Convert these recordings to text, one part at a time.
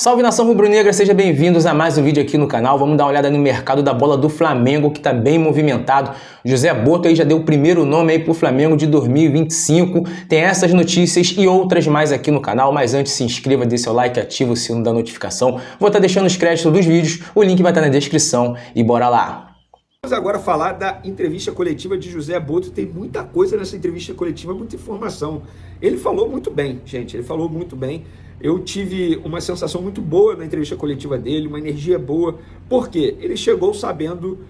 Salve nação rubro-negra, sejam bem-vindos a mais um vídeo aqui no canal. Vamos dar uma olhada no mercado da bola do Flamengo, que está bem movimentado. José Boto aí já deu o primeiro nome aí pro Flamengo de 2025. Tem essas notícias e outras mais aqui no canal, mas antes se inscreva, dê seu like, ativa o sino da notificação. Vou estar deixando os créditos dos vídeos, o link vai estar na descrição e bora lá. Vamos agora falar da entrevista coletiva de José Boto. Tem muita coisa nessa entrevista coletiva, muita informação. Ele falou muito bem, gente, ele falou muito bem. Eu tive uma sensação muito boa na entrevista coletiva dele, uma energia boa, porque ele chegou sabendo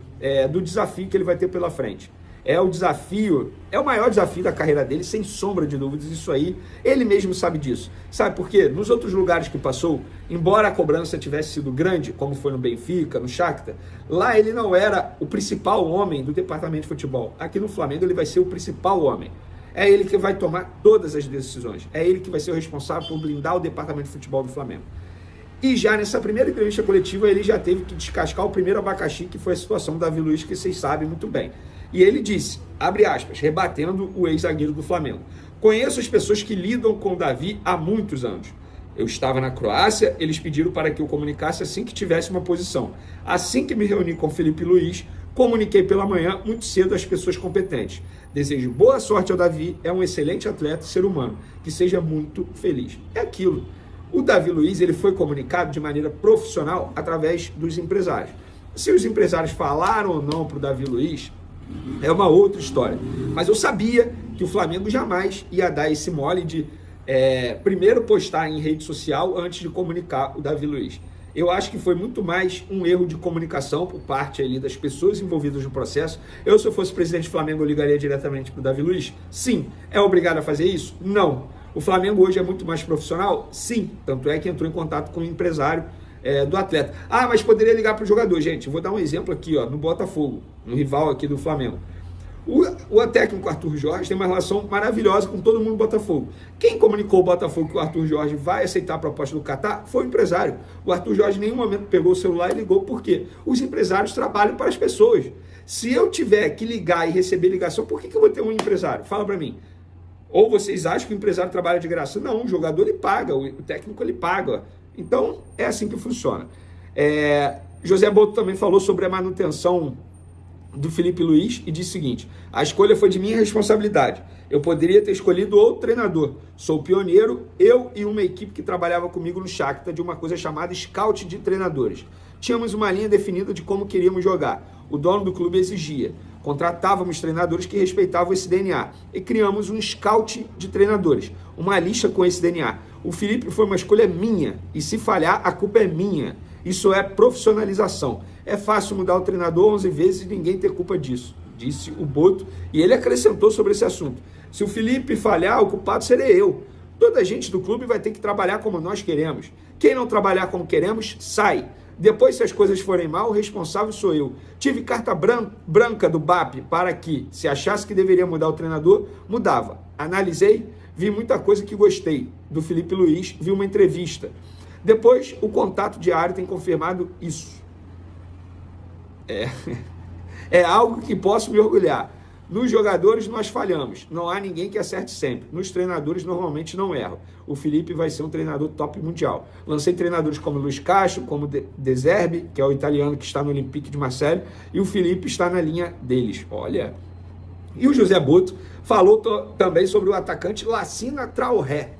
do desafio que ele vai ter pela frente. É o maior desafio da carreira dele, sem sombra de dúvidas, isso aí, ele mesmo sabe disso. Sabe por quê? Nos outros lugares que passou, embora a cobrança tivesse sido grande, como foi no Benfica, no Shakhtar, lá ele não era o principal homem do departamento de futebol. Aqui no Flamengo ele vai ser o principal homem. É ele que vai tomar todas as decisões. É ele que vai ser o responsável por blindar o departamento de futebol do Flamengo. E já nessa primeira entrevista coletiva, ele já teve que descascar o primeiro abacaxi, que foi a situação do Davi Luiz, que vocês sabem muito bem. E ele disse, abre aspas, rebatendo o ex-zagueiro do Flamengo: conheço as pessoas que lidam com o Davi há muitos anos. Eu estava na Croácia, eles pediram para que eu comunicasse assim que tivesse uma posição. Assim que me reuni com o Felipe Luiz, comuniquei pela manhã muito cedo às pessoas competentes. Desejo boa sorte ao Davi, é um excelente atleta e ser humano, que seja muito feliz. É aquilo. O Davi Luiz ele foi comunicado de maneira profissional através dos empresários. Se os empresários falaram ou não para o Davi Luiz, é uma outra história. Mas eu sabia que o Flamengo jamais ia dar esse mole de primeiro postar em rede social antes de comunicar o Davi Luiz. Eu acho que foi muito mais um erro de comunicação por parte ali das pessoas envolvidas no processo. Eu, se eu fosse presidente do Flamengo, eu ligaria diretamente para o Davi Luiz? Sim. É obrigado a fazer isso? Não. O Flamengo hoje é muito mais profissional? Sim. Tanto é que entrou em contato com o empresário do atleta. Ah, mas poderia ligar para o jogador. Gente, vou dar um exemplo aqui, ó, no Botafogo, no rival aqui do Flamengo. O técnico Arthur Jorge tem uma relação maravilhosa com todo mundo do Botafogo. Quem comunicou ao Botafogo que o Arthur Jorge vai aceitar a proposta do Catar foi o empresário. O Arthur Jorge em nenhum momento pegou o celular e ligou. Por quê? Os empresários trabalham para as pessoas. Se eu tiver que ligar e receber ligação, por que eu vou ter um empresário? Fala para mim. Ou vocês acham que o empresário trabalha de graça? Não, o jogador ele paga, o técnico ele paga. Então é assim que funciona. José Boto também falou sobre a manutenção do Felipe Luiz e disse o seguinte: a escolha foi de minha responsabilidade. Eu poderia ter escolhido outro treinador. Sou pioneiro, eu e uma equipe que trabalhava comigo no Shakhtar, de uma coisa chamada scout de treinadores. Tínhamos uma linha definida de como queríamos jogar. O dono do clube exigia. Contratávamos treinadores que respeitavam esse DNA. E criamos um scout de treinadores, uma lista com esse DNA. O Felipe foi uma escolha minha. E se falhar, a culpa é minha. Isso é profissionalização. É fácil mudar o treinador 11 vezes e ninguém ter culpa disso, disse o Boto. E ele acrescentou sobre esse assunto: se o Felipe falhar, o culpado serei eu. Toda a gente do clube vai ter que trabalhar como nós queremos. Quem não trabalhar como queremos, sai. Depois, se as coisas forem mal, o responsável sou eu. Tive carta branca do BAP para que, se achasse que deveria mudar o treinador, mudava. Analisei, vi muita coisa que gostei. Do Felipe Luiz, vi uma entrevista. Depois, o contato diário tem confirmado isso. É algo que posso me orgulhar. Nos jogadores nós falhamos. Não há ninguém que acerte sempre. Nos treinadores normalmente não erram. O Felipe vai ser um treinador top mundial. Lancei treinadores como Luiz Castro, como De Zerbi, que é o italiano que está no Olympique de Marseille, e o Felipe está na linha deles. Olha. E o José Boto falou também sobre o atacante Lassina Traoré,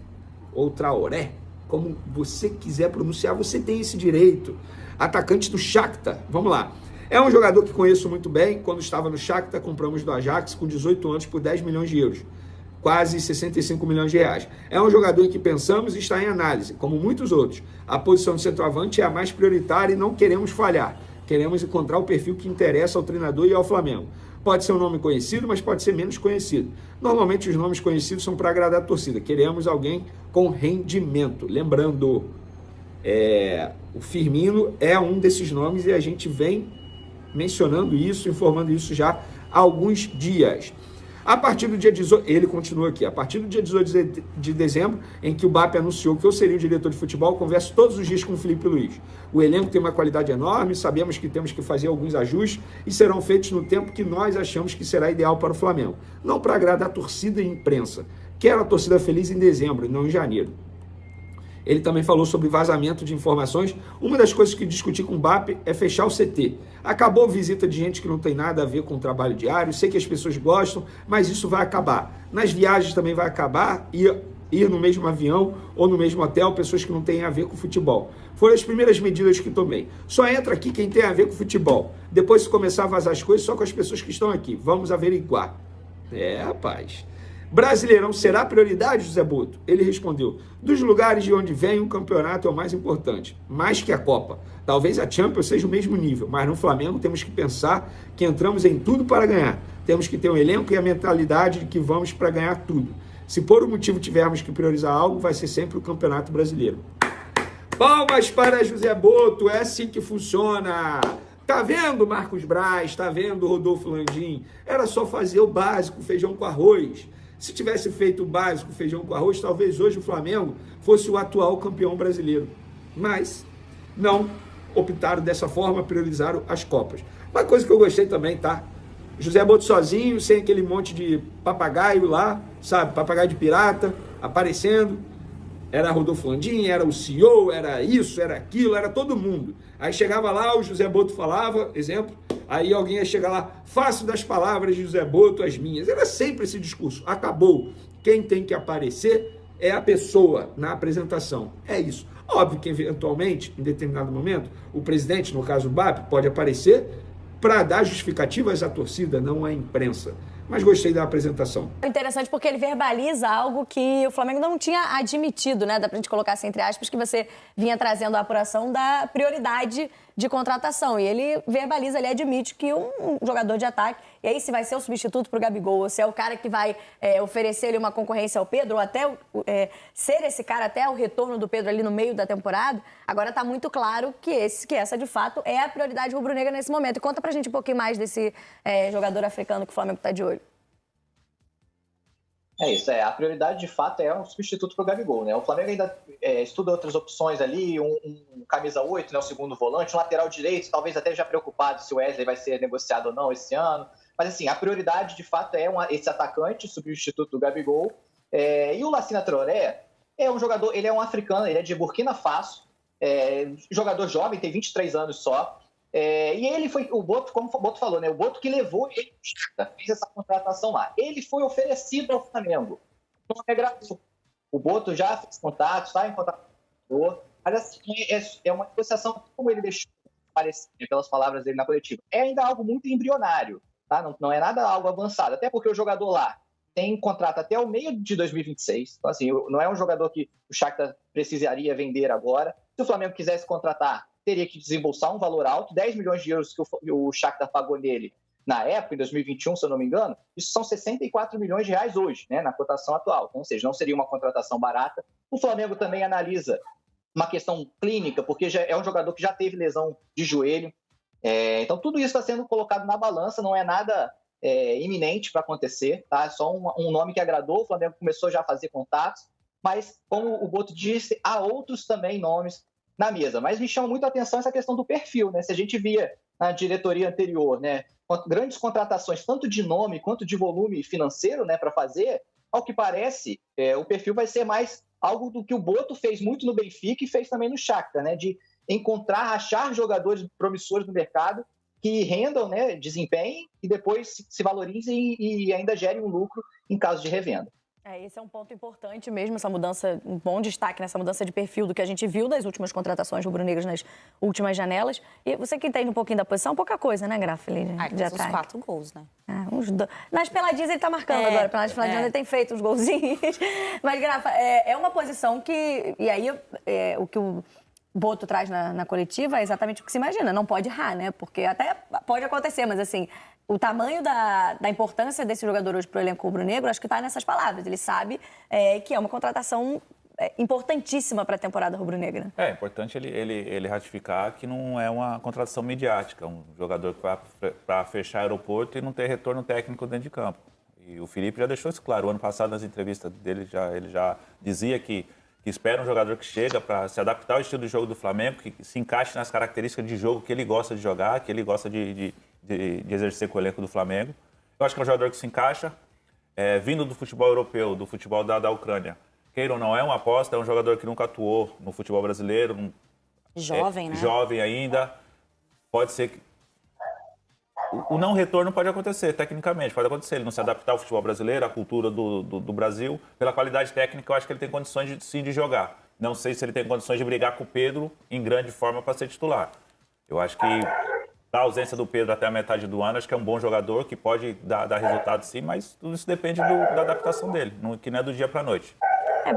ou Traoré, como você quiser pronunciar, você tem esse direito. Atacante do Shakhtar. Vamos lá. É um jogador que conheço muito bem. Quando estava no Shakhtar, compramos do Ajax com 18 anos por 10 milhões de euros. Quase 65 milhões de reais. É um jogador em que pensamos e está em análise, como muitos outros. A posição de centroavante é a mais prioritária e não queremos falhar. Queremos encontrar o perfil que interessa ao treinador e ao Flamengo. Pode ser um nome conhecido, mas pode ser menos conhecido. Normalmente os nomes conhecidos são para agradar a torcida. Queremos alguém com rendimento. Lembrando, o Firmino é um desses nomes e a gente vem mencionando isso, informando isso já há alguns dias. A partir do dia 18, ele continua aqui, a partir do dia 18 de dezembro, em que o BAP anunciou que eu seria o diretor de futebol, converso todos os dias com o Felipe Luiz. O elenco tem uma qualidade enorme, sabemos que temos que fazer alguns ajustes e serão feitos no tempo que nós achamos que será ideal para o Flamengo. Não para agradar a torcida e a imprensa. Quero a torcida feliz em dezembro e não em janeiro. Ele também falou sobre vazamento de informações. Uma das coisas que discuti com o BAP é fechar o CT. Acabou a visita de gente que não tem nada a ver com o trabalho diário, sei que as pessoas gostam, mas isso vai acabar. Nas viagens também vai acabar, ir no mesmo avião ou no mesmo hotel, pessoas que não têm a ver com futebol. Foram as primeiras medidas que tomei. Só entra aqui quem tem a ver com futebol. Depois, se começar a vazar as coisas, só com as pessoas que estão aqui. Vamos averiguar. Rapaz. Brasileirão será prioridade, José Boto? Ele respondeu: dos lugares de onde vem, o campeonato é o mais importante, mais que a Copa. Talvez a Champions seja o mesmo nível, mas no Flamengo temos que pensar que entramos em tudo para ganhar. Temos que ter um elenco e a mentalidade de que vamos para ganhar tudo. Se por um motivo tivermos que priorizar algo, vai ser sempre o Campeonato Brasileiro. Palmas para José Boto, é assim que funciona. Tá vendo, Marcos Braz? Tá vendo, Rodolfo Landim? Era só fazer o básico, feijão com arroz. Se tivesse feito o básico, feijão com arroz, talvez hoje o Flamengo fosse o atual campeão brasileiro. Mas não optaram dessa forma, priorizaram as Copas. Uma coisa que eu gostei também, tá? José Boto sozinho, sem aquele monte de papagaio lá, sabe? Papagaio de pirata, aparecendo. Era Rodolfo Landim, era o CEO, era isso, era aquilo, era todo mundo. Aí chegava lá, o José Boto falava, exemplo, aí alguém ia chegar lá, faço das palavras de José Boto as minhas. Era sempre esse discurso. Acabou. Quem tem que aparecer é a pessoa na apresentação. É isso. Óbvio que, eventualmente, em determinado momento, o presidente, no caso o BAP, pode aparecer para dar justificativas à torcida, não à imprensa. Mas gostei da apresentação. Interessante porque ele verbaliza algo que o Flamengo não tinha admitido, né? Dá pra gente colocar assim, entre aspas, que você vinha trazendo a apuração da prioridade de contratação. E ele verbaliza, ele admite que um jogador de ataque, e aí se vai ser o substituto pro Gabigol, ou se é o cara que vai oferecer ali uma concorrência ao Pedro, ou até ser esse cara até o retorno do Pedro ali no meio da temporada, agora tá muito claro que essa, de fato, é a prioridade rubro-negra nesse momento. E conta pra gente um pouquinho mais desse jogador africano que o Flamengo tá de olho. É isso, a prioridade de fato é um substituto para o Gabigol, né? O Flamengo ainda estuda outras opções ali, um camisa 8, né, o segundo volante, um lateral direito, talvez até já preocupado se o Wesley vai ser negociado ou não esse ano. Mas assim, a prioridade de fato é esse atacante, substituto do Gabigol. E o Lassina Traoré é um jogador, ele é um africano, ele é de Burkina Faso, jogador jovem, tem 23 anos só. E ele foi, o Boto, como o Boto falou, né? O Boto que levou ele, fez essa contratação lá. Ele foi oferecido ao Flamengo. Então, o Boto já fez contato, está em contato com o jogador, mas assim, é uma negociação, como ele deixou parecer, pelas palavras dele na coletiva. É ainda algo muito embrionário, tá? Não é nada algo avançado, até porque o jogador lá tem contrato até o meio de 2026. Então, assim, não é um jogador que o Shakhtar precisaria vender agora. Se o Flamengo quisesse contratar, teria que desembolsar um valor alto, 10 milhões de euros que o Shakhtar pagou nele na época, em 2021, se eu não me engano, isso são 64 milhões de reais hoje, né, na cotação atual. Então, ou seja, não seria uma contratação barata. O Flamengo também analisa uma questão clínica, porque é um jogador que já teve lesão de joelho. Então, tudo isso está sendo colocado na balança, não é nada iminente para acontecer, tá? É só um nome que agradou, o Flamengo começou já a fazer contatos, mas, como o Boto disse, há outros também nomes na mesa. Mas me chama muito a atenção essa questão do perfil, né? Se a gente via na diretoria anterior, né, grandes contratações, tanto de nome quanto de volume financeiro, né, para fazer, ao que parece, o perfil vai ser mais algo do que o Boto fez muito no Benfica e fez também no Shakhtar, né, de achar jogadores promissores no mercado que rendam, né, desempenhem e depois se valorizem e ainda gerem um lucro em caso de revenda. Esse é um ponto importante mesmo, essa mudança, um bom destaque nessa mudança de perfil do que a gente viu das últimas contratações rubro-negras nas últimas janelas. E você que entende um pouquinho da posição, pouca coisa, né, Grafa? De ataque. Uns 4 gols, né? Nas peladinhas ele tá marcando agora, pelas peladinhas ele tem feito uns golzinhos. Mas, Grafa, é uma posição que... E aí, o que o Boto traz na coletiva é exatamente o que se imagina, não pode errar, né? Porque até pode acontecer, mas assim... O tamanho da importância desse jogador hoje para o elenco rubro-negro, acho que está nessas palavras. Ele sabe que é uma contratação importantíssima para a temporada rubro-negra. É importante ele ratificar que não é uma contratação midiática, um jogador que vai para fechar aeroporto e não ter retorno técnico dentro de campo. E o Felipe já deixou isso claro. O ano passado, nas entrevistas dele, ele já dizia que espera um jogador que chega para se adaptar ao estilo de jogo do Flamengo, que se encaixe nas características de jogo que ele gosta de jogar, que ele gosta de exercer com o elenco do Flamengo. Eu acho que é um jogador que se encaixa, vindo do futebol europeu, do futebol da Ucrânia. queira ou não, é uma aposta, é um jogador que nunca atuou no futebol brasileiro. Jovem, né? Jovem ainda. Pode ser que... O não retorno pode acontecer, tecnicamente, pode acontecer. Ele não se adaptar ao futebol brasileiro, à cultura do Brasil. Pela qualidade técnica, eu acho que ele tem condições, sim, de jogar. Não sei se ele tem condições de brigar com o Pedro em grande forma para ser titular. Eu acho que a ausência do Pedro até a metade do ano, acho que é um bom jogador, que pode dar resultado sim, mas tudo isso depende da adaptação dele, que não é do dia para a noite.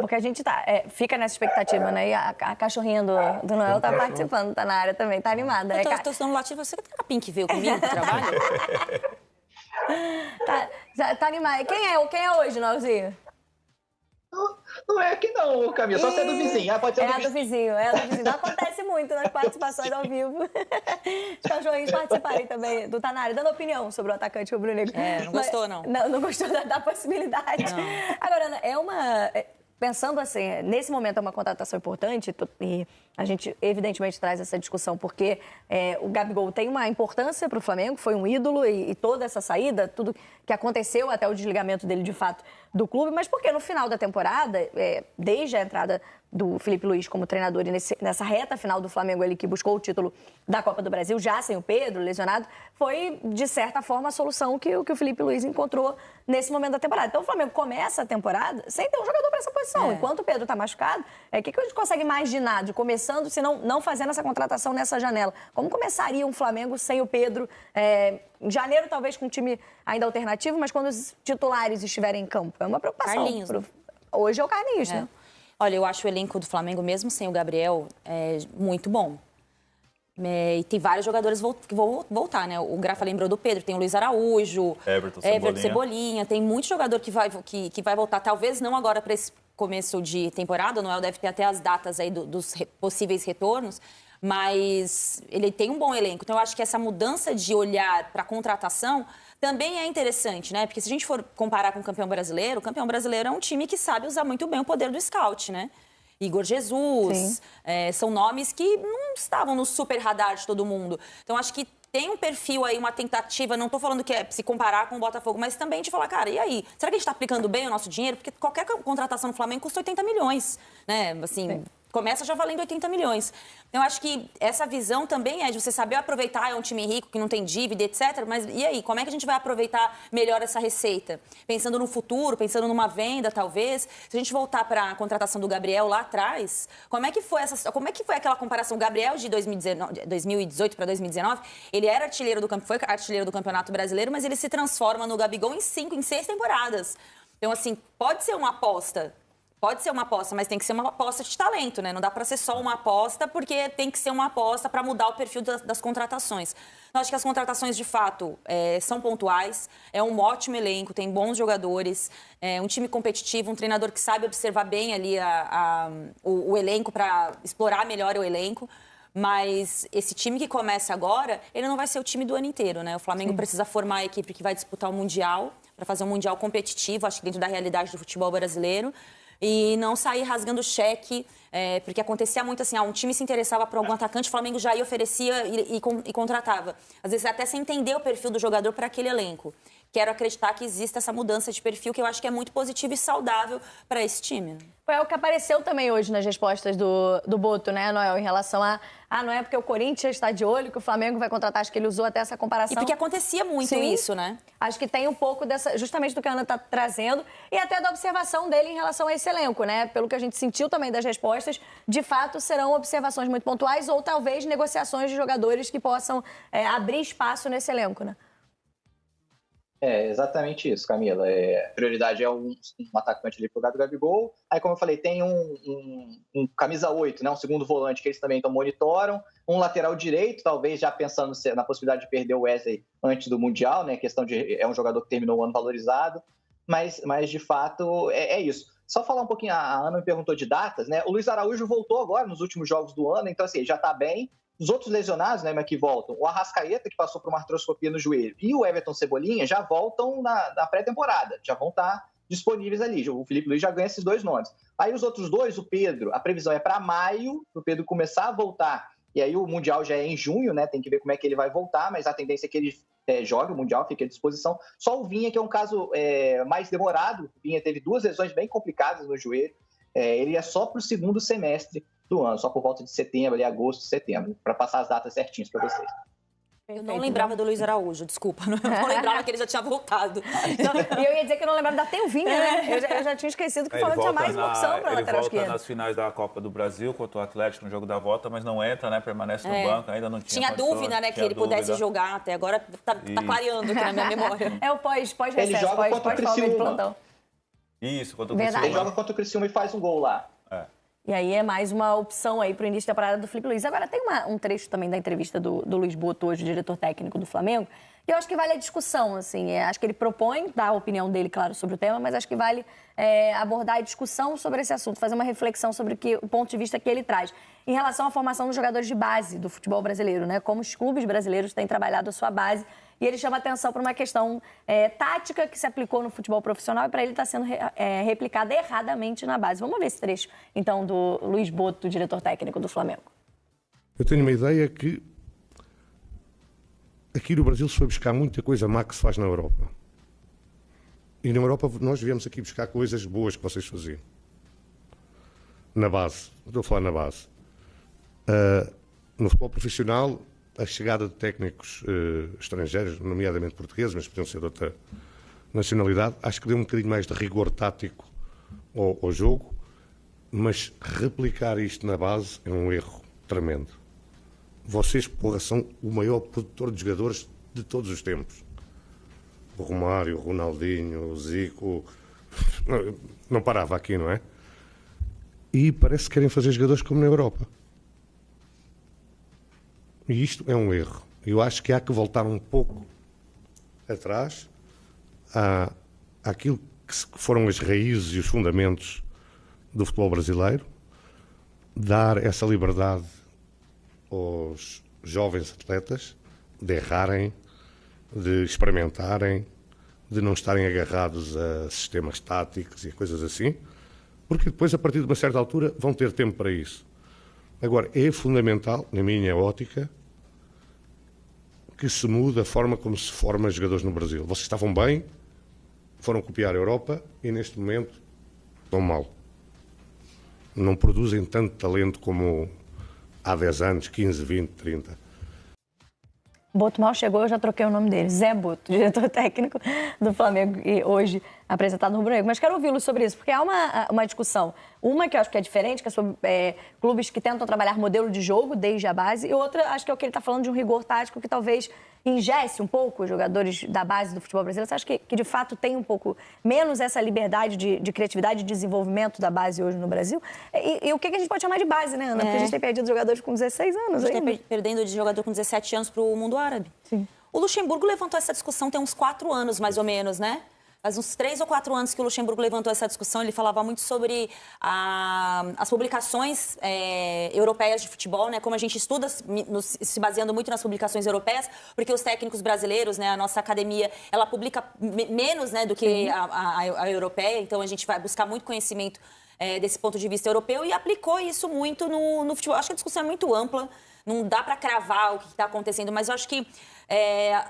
Porque a gente fica nessa expectativa, né? E a cachorrinha do Noel tá participando, tá na área também, tá animada. Eu tô estudando latim, você que a Pink veio comigo pro trabalho? tá animada. Quem é hoje, Noelzinho? Não é aqui não, Camila, só se é do vizinho. Pode ser É a do vizinho. Não acontece muito nas participações ao vivo. Os cachorrinhos participarem também do Tanari, dando opinião sobre o atacante rubro-negro. Não gostou, não. Não gostou da possibilidade. Não. Agora, Ana, pensando assim, nesse momento é uma contratação importante e a gente evidentemente traz essa discussão porque o Gabigol tem uma importância para o Flamengo, foi um ídolo e toda essa saída, tudo que aconteceu até o desligamento dele de fato do clube, mas porque no final da temporada, desde a entrada do Filipe Luís como treinador e nessa reta final do Flamengo, ele que buscou o título da Copa do Brasil, já sem o Pedro, lesionado, foi, de certa forma, a solução que o Filipe Luís encontrou nesse momento da temporada. Então o Flamengo começa a temporada sem ter um jogador para essa posição. Enquanto o Pedro está machucado, o que a gente consegue imaginar de começando, se não fazendo essa contratação nessa janela? Como começaria um Flamengo sem o Pedro? Em janeiro, talvez com um time ainda alternativo, mas quando os titulares estiverem em campo. É uma preocupação. Carlinhos. Hoje é o Carlinhos, né? Olha, eu acho o elenco do Flamengo, mesmo sem o Gabriel, muito bom. E tem vários jogadores que vão voltar, né? O Grafa lembrou do Pedro, tem o Luiz Araújo, Everton Cebolinha. Tem muito jogador que vai voltar, talvez não agora para esse começo de temporada, o Noel deve ter até as datas aí dos possíveis retornos, mas ele tem um bom elenco. Então eu acho que essa mudança de olhar para a contratação também é interessante, né? Porque se a gente for comparar com o campeão brasileiro é um time que sabe usar muito bem o poder do scout, né? Igor Jesus, são nomes que não estavam no super radar de todo mundo. Então acho que tem um perfil aí, uma tentativa, não estou falando que é se comparar com o Botafogo, mas também de falar, cara, e aí? Será que a gente está aplicando bem o nosso dinheiro? Porque qualquer contratação no Flamengo custa 80 milhões, né? Assim, começa já valendo 80 milhões. Então, eu acho que essa visão também é de você saber aproveitar, é um time rico que não tem dívida, etc. Mas e aí, como é que a gente vai aproveitar melhor essa receita? Pensando no futuro, pensando numa venda, talvez. Se a gente voltar para a contratação do Gabriel lá atrás, como é que foi aquela comparação? O Gabriel de 2018 para 2019, ele era foi artilheiro do Campeonato Brasileiro, mas ele se transforma no Gabigol em 6 temporadas. Então, assim, pode ser uma aposta, mas tem que ser uma aposta de talento, né? Não dá para ser só uma aposta, porque tem que ser uma aposta para mudar o perfil das contratações. Eu acho que as contratações, de fato, são pontuais, é um ótimo elenco, tem bons jogadores, um time competitivo, um treinador que sabe observar bem ali o elenco para explorar melhor o elenco. Mas esse time que começa agora, ele não vai ser o time do ano inteiro, né? O Flamengo precisa formar a equipe que vai disputar o Mundial, para fazer um Mundial competitivo, acho que dentro da realidade do futebol brasileiro. E não sair rasgando cheque, porque acontecia muito assim, um time se interessava por algum atacante, o Flamengo já ia, oferecia e contratava. Às vezes até sem entender o perfil do jogador para aquele elenco. Quero acreditar que existe essa mudança de perfil que eu acho que é muito positiva e saudável para esse time. Foi o que apareceu também hoje nas respostas do Boto, né, Noel, em relação não é porque o Corinthians está de olho que o Flamengo vai contratar, acho que ele usou até essa comparação. E porque acontecia muito isso, né? Acho que tem um pouco justamente do que a Ana está trazendo e até da observação dele em relação a esse elenco, né? Pelo que a gente sentiu também das respostas, de fato serão observações muito pontuais ou talvez negociações de jogadores que possam abrir espaço nesse elenco, né? É exatamente isso, Camila. A prioridade é um atacante ali pro Gabigol. Aí, como eu falei, tem um camisa 8, né, um segundo volante que eles também monitoram. Um lateral direito, talvez já pensando na possibilidade de perder o Wesley antes do Mundial, né? Questão de é um jogador que terminou o ano valorizado. Mas de fato, é isso. Só falar um pouquinho, a Ana me perguntou de datas, né? O Luiz Araújo voltou agora nos últimos jogos do ano, então assim, já tá bem. Os outros lesionados, né, que voltam, o Arrascaeta, que passou por uma artroscopia no joelho, e o Everton Cebolinha já voltam na pré-temporada, já vão estar disponíveis ali. O Filipe Luís já ganha esses dois nomes. Aí os outros dois, o Pedro, a previsão é para maio, para o Pedro começar a voltar, e aí o Mundial já é em junho, né, tem que ver como é que ele vai voltar, mas a tendência é que ele jogue o Mundial, fique à disposição. Só o Vinha, que é um caso mais demorado, o Vinha teve 2 lesões bem complicadas no joelho, ele é só para o segundo semestre do ano, só por volta de setembro, ali, agosto, setembro, para passar as datas certinhas para vocês. Eu não lembrava do Luiz Araújo, desculpa. Não lembrava que ele já tinha voltado. E eu ia dizer que eu não lembrava da Telvinha, né? Eu já tinha esquecido que o Flamengo tinha mais uma opção para lateral esquerda. Ele volta nas finais da Copa do Brasil contra o Atlético no jogo da volta, mas não entra, né? Permanece no banco, ainda não tinha dúvida, né? Que ele pudesse jogar até agora. Tá clareando aqui na minha memória. É o pós-recesso, ele joga contra o Criciúma. Isso, contra o Criciúma. Ele joga contra o Criciúma e faz um gol lá. E aí é mais uma opção aí para o início da temporada do Felipe Luiz. Agora tem um trecho também da entrevista do Luiz Boto, hoje, o diretor técnico do Flamengo, que eu acho que vale a discussão, assim. Acho que ele propõe, dá a opinião dele, claro, sobre o tema, mas acho que vale abordar a discussão sobre esse assunto, fazer uma reflexão sobre o ponto de vista que ele traz. Em relação à formação dos jogadores de base do futebol brasileiro, né? Como os clubes brasileiros têm trabalhado a sua base. E ele chama atenção para uma questão tática que se aplicou no futebol profissional e para ele está sendo replicada erradamente na base. Vamos ver esse trecho, então, do Luiz Boto, diretor técnico do Flamengo. Eu tenho uma ideia que aqui no Brasil se foi buscar muita coisa má que se faz na Europa. E na Europa nós viemos aqui buscar coisas boas que vocês faziam. Na base, estou a falar na base. No futebol profissional, a chegada de técnicos estrangeiros, nomeadamente portugueses, mas podiam ser de outra nacionalidade, acho que deu um bocadinho mais de rigor tático ao jogo, mas replicar isto na base é um erro tremendo. Vocês, porra, são o maior produtor de jogadores de todos os tempos. O Romário, o Ronaldinho, o Zico, não parava aqui, não é? E parece que querem fazer jogadores como na Europa. E isto é um erro. Eu acho que há que voltar um pouco atrás àquilo que foram as raízes e os fundamentos do futebol brasileiro, dar essa liberdade aos jovens atletas de errarem, de experimentarem, de não estarem agarrados a sistemas táticos e coisas assim, porque depois, a partir de uma certa altura, vão ter tempo para isso. Agora, é fundamental, na minha ótica, que se mude a forma como se forma jogadores no Brasil. Vocês estavam bem, foram copiar a Europa e neste momento estão mal. Não produzem tanto talento como há 10 anos, 15, 20, 30. Boto mal chegou, eu já troquei o nome dele. Zé Boto, diretor técnico do Flamengo e hoje apresentado no Rubro Negro. Mas quero ouvi-lo sobre isso, porque há uma discussão. Uma que eu acho que é diferente, que é sobre clubes que tentam trabalhar modelo de jogo desde a base, e outra, acho que é o que ele está falando de um rigor tático que talvez ingesse um pouco os jogadores da base do futebol brasileiro. Você acha que de fato tem um pouco menos essa liberdade de criatividade e desenvolvimento da base hoje no Brasil? E o que a gente pode chamar de base, né, Ana? Porque a gente tem perdido jogadores com 16 anos. A gente está perdendo de jogador com 17 anos para o mundo árabe. Sim. O Luxemburgo levantou essa discussão tem uns 4 anos, mais ou menos, né? Faz uns 3 ou 4 anos que o Luxemburgo levantou essa discussão. Ele falava muito sobre as publicações europeias de futebol, né? Como a gente estuda, se baseando muito nas publicações europeias, porque os técnicos brasileiros, né? A nossa academia, ela publica menos, né, do que a europeia. Então, a gente vai buscar muito conhecimento desse ponto de vista europeu e aplicou isso muito no futebol. Acho que a discussão é muito ampla. Não dá para cravar o que está acontecendo, mas eu acho que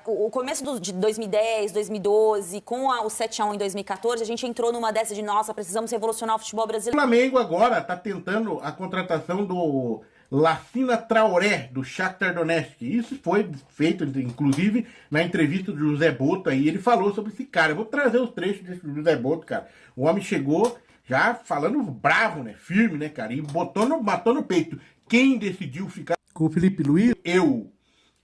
o começo de 2010, 2012, com o 7-1 em 2014, a gente entrou numa dessa de, nossa, precisamos revolucionar o futebol brasileiro. O Flamengo agora está tentando a contratação do Lassina Traoré, do Shakhtar Donetsk. Isso foi feito, inclusive, na entrevista do José Boto aí, ele falou sobre esse cara. Eu vou trazer os trechos desse José Boto, cara. O homem chegou já falando bravo, né, firme, né, cara, e matou no peito. Quem decidiu ficar com o Felipe Luiz?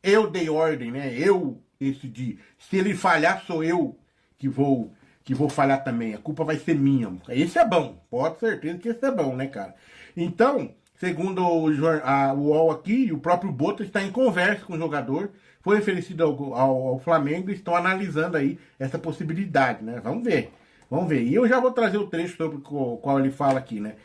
Eu dei ordem, né? Eu decidi. Se ele falhar, sou eu que vou falhar também. A culpa vai ser minha. Esse é bom. Pode ter certeza que esse é bom, né, cara? Então, segundo o UOL aqui, o próprio Boto está em conversa com o jogador. Foi oferecido ao Flamengo e estão analisando aí essa possibilidade, né? Vamos ver. E eu já vou trazer o trecho sobre o qual ele fala aqui, né?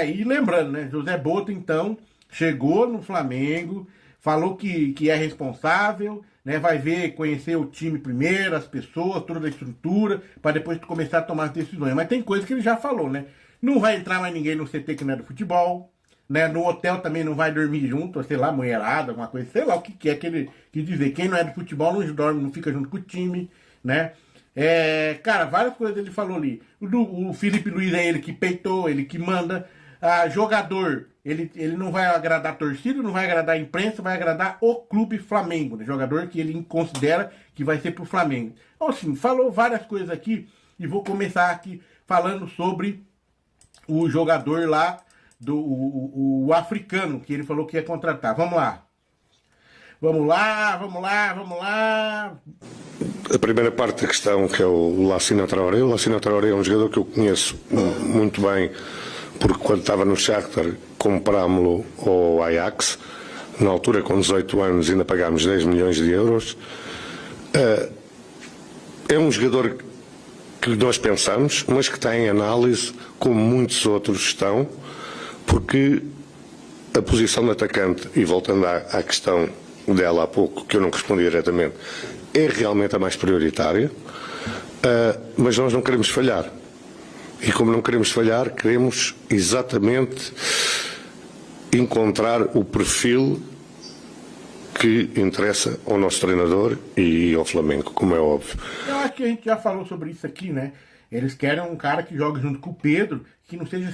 E lembrando, né? José Boto, então, chegou no Flamengo, falou que é responsável, né? Vai conhecer o time primeiro, as pessoas, toda a estrutura, para depois começar a tomar as decisões. Mas tem coisa que ele já falou, né? Não vai entrar mais ninguém no CT que não é do futebol, né? No hotel também não vai dormir junto, sei lá, mulherada, alguma coisa, sei lá o que é que ele quis dizer. Quem não é do futebol não dorme, não fica junto com o time, né? Cara, várias coisas ele falou ali. O Felipe Luiz é ele que peitou, ele que manda. Jogador, ele não vai agradar a torcida, não vai agradar a imprensa, vai agradar o clube Flamengo, né? Jogador que ele considera que vai ser pro Flamengo. Então, assim, falou várias coisas aqui e vou começar aqui falando sobre o jogador lá, o africano, que ele falou que ia contratar. Vamos lá. Vamos lá. A primeira parte da questão, que é o Lassina Traoré. O Lassina Traoré é um jogador que eu conheço muito bem, porque quando estava no Shakhtar comprámos-lo ao Ajax, na altura com 18 anos ainda pagámos 10 milhões de euros. É um jogador que nós pensamos, mas que está em análise, como muitos outros estão, porque a posição de atacante, e voltando à questão dela há pouco, que eu não respondi diretamente, é realmente a mais prioritária, mas nós não queremos falhar. E como não queremos falhar, queremos exatamente encontrar o perfil que interessa ao nosso treinador e ao Flamengo, como é óbvio. Eu acho que a gente já falou sobre isso aqui, né? Eles querem um cara que jogue junto com o Pedro, que não seja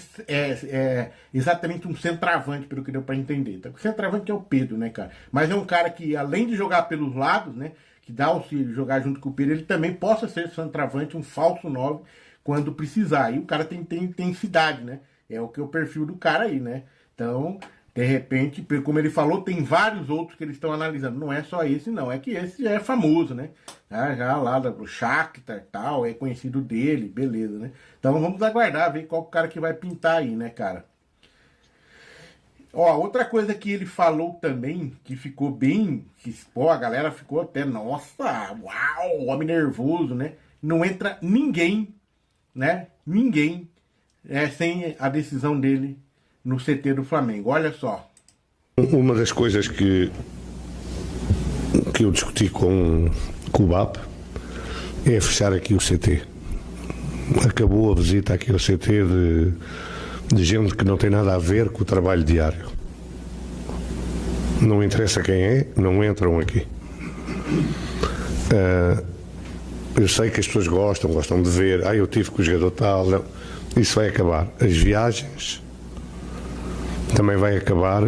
exatamente um centroavante, pelo que deu para entender. Então, o centroavante é o Pedro, né, cara? Mas é um cara que, além de jogar pelos lados, né, que dá auxílio de jogar junto com o Pedro, ele também possa ser centroavante, um falso 9, quando precisar. E o cara tem intensidade, né? É o que é o perfil do cara aí, né? Então, de repente, como ele falou, tem vários outros que eles estão analisando. Não é só esse, não. É que esse já é famoso, né? Já lá do Shakhtar e tal, é conhecido dele, beleza, né? Então vamos aguardar, ver qual cara que vai pintar aí, né, cara? Ó, outra coisa que ele falou também, que ficou bem, que pô, a galera ficou até, nossa, uau, homem nervoso, né? Não entra ninguém, né? Ninguém sem a decisão dele no CT do Flamengo. Olha só. Uma das coisas que eu discuti com o BAP é fechar aqui o CT. Acabou a visita aqui ao CT de gente que não tem nada a ver com o trabalho diário. Não interessa quem é, não entram aqui. Eu sei que as pessoas gostam de ver, eu tive com o jogador tal, não. Isso vai acabar. As viagens também vai acabar,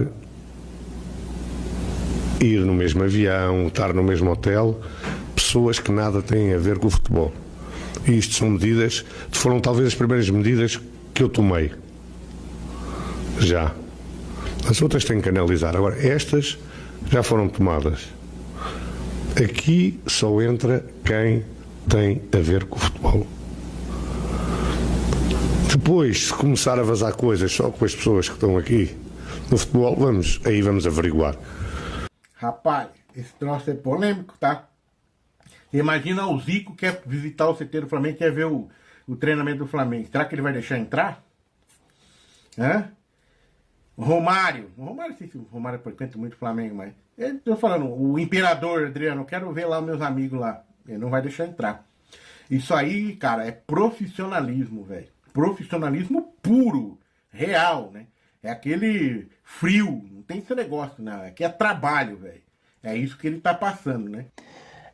ir no mesmo avião, estar no mesmo hotel, pessoas que nada têm a ver com o futebol. E isto são medidas, foram talvez as primeiras medidas que eu tomei. Já. As outras têm que analisar. Agora, estas já foram tomadas. Aqui só entra quem tem a ver com o futebol. Depois, se começar a vazar coisas só com as pessoas que estão aqui no futebol, vamos averiguar. Rapaz, esse troço é polêmico, tá? Imagina o Zico quer visitar o CT do Flamengo, quer ver o treinamento do Flamengo. Será que ele vai deixar entrar? O Romário, sei se o Romário frequenta muito o Flamengo, mas eu tô falando, o Imperador, Adriano, eu quero ver lá os meus amigos lá. Ele não vai deixar entrar. Isso aí, cara, é profissionalismo, velho. Profissionalismo puro, real, né? É aquele frio, não tem esse negócio, não. Aqui é trabalho, velho. É isso que ele tá passando, né?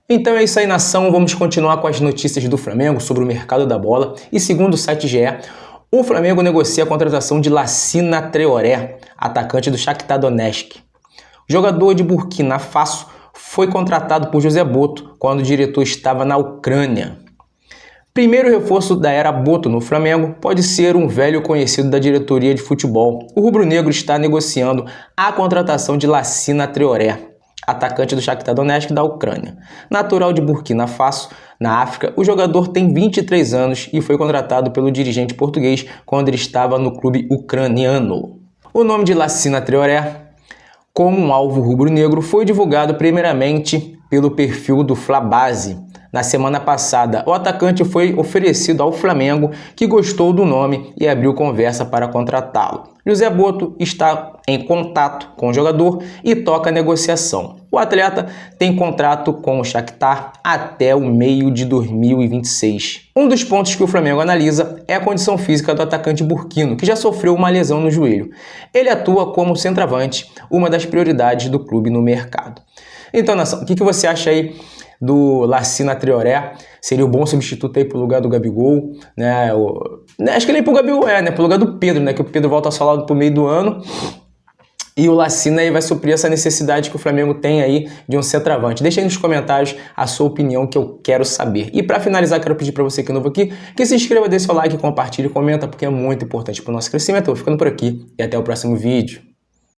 Então é isso aí, nação. Vamos continuar com as notícias do Flamengo sobre o mercado da bola. E segundo o site GE, o Flamengo negocia a contratação de Lassina Traoré, atacante do Shakhtar Donetsk. O jogador de Burkina Faso foi contratado por José Boto quando o diretor estava na Ucrânia. Primeiro reforço da era Boto no Flamengo pode ser um velho conhecido da diretoria de futebol. O rubro-negro está negociando a contratação de Lassina Traoré, atacante do Shakhtar Donetsk da Ucrânia. Natural de Burkina Faso, na África, o jogador tem 23 anos e foi contratado pelo dirigente português quando ele estava no clube ucraniano. O nome de Lassina Traoré, como um alvo rubro-negro, foi divulgado primeiramente pelo perfil do Flabase. Na semana passada, o atacante foi oferecido ao Flamengo, que gostou do nome e abriu conversa para contratá-lo. José Boto está em contato com o jogador e toca a negociação. O atleta tem contrato com o Shakhtar até o meio de 2026. Um dos pontos que o Flamengo analisa é a condição física do atacante burkino, que já sofreu uma lesão no joelho. Ele atua como centroavante, uma das prioridades do clube no mercado. Então, nação, o que você acha aí do Lacina Traoré? Seria o bom substituto aí pro lugar do Gabigol, né? Acho que ele é pro Gabigol, né? Pro lugar do Pedro, né? Que o Pedro volta só lá pro meio do ano. E o Lacina aí vai suprir essa necessidade que o Flamengo tem aí de um centroavante. Deixa aí nos comentários a sua opinião, que eu quero saber. E para finalizar, quero pedir para você que é novo aqui, que se inscreva, dê seu like, compartilhe e comenta, porque é muito importante para o nosso crescimento. Eu vou ficando por aqui e até o próximo vídeo.